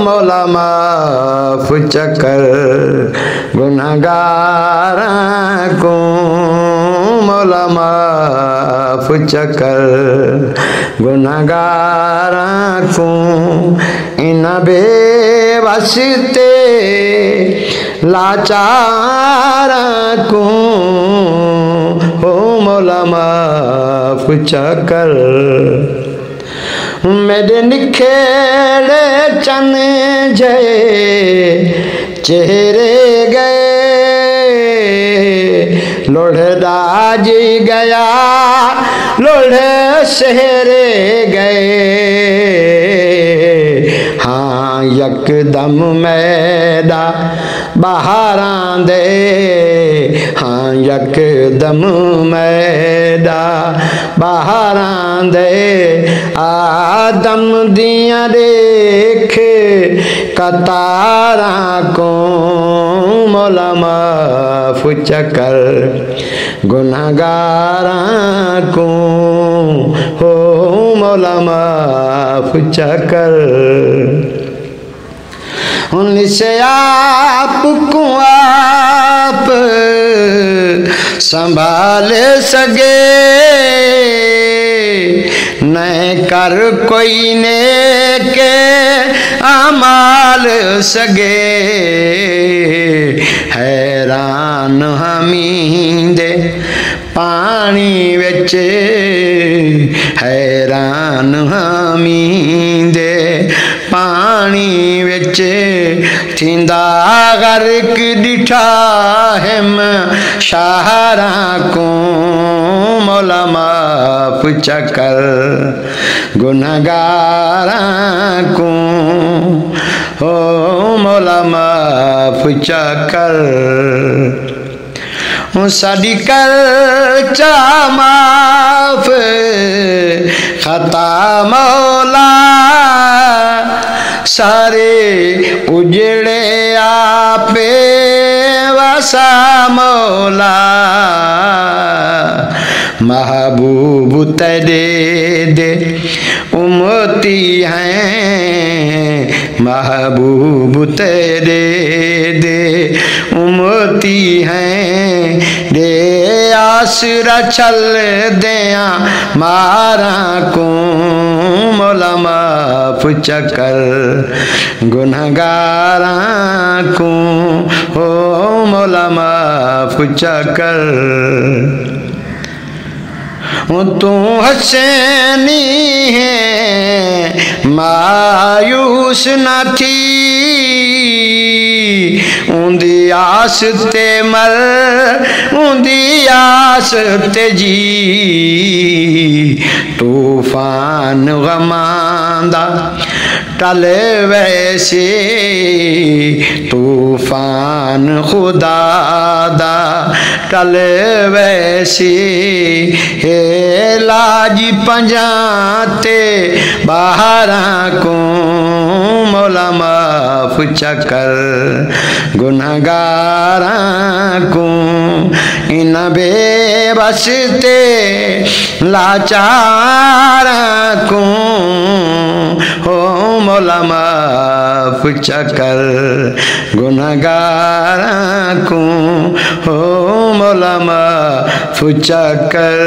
मौला माफ चकर गुनहगारां को मौला माफ चकर गुनहगारां को इन बेवस्ते लाचारां को हो मौला माफ चकर मेरे निखेड़े चन जय चेहरे गए लोढ़दा जी गया लोढ़े शहरे गए हाँ यकदम मैदा बहारां दे हाँ यकदम मैदा बहारां दे आदम दियां देख कतारां को मौला माफ चकर गुनहगारां को हो मौला माफ चकर उनसे आपको आप संभाल सके न कर कोई ने के अमाल सगे हैरान हमींदे पानी विच हैरान हमींदे पानी विच थींदा गर्क डिठा हिम शाहरां को मौला माफ चकर गुनहगारां को हो मौला माफ चकर साडी कर चा माफ खता मौला सारे उजड़े आपे वसा मौला महबूब तेरे दे उम्मती हैं महबूब तेरे दे उम्मती हैं दे आसरा चल दिया मारा को मौला माफ चकर गुनहगारां को हो मौला माफ चकर तू हसैनी है मायूस न थी उंदी आस ते मर उंदी आस ते जी तूफान गमांदा टल वैसे तूफान खुदा दा टल वैसे हे लाजी पंजाते बहारां को मौला माफ चकर गुनहगारां को इन बेबस्ते लाचारां को हो मौला माफ चकर गुनहगारां को हो मौला माफ चकर।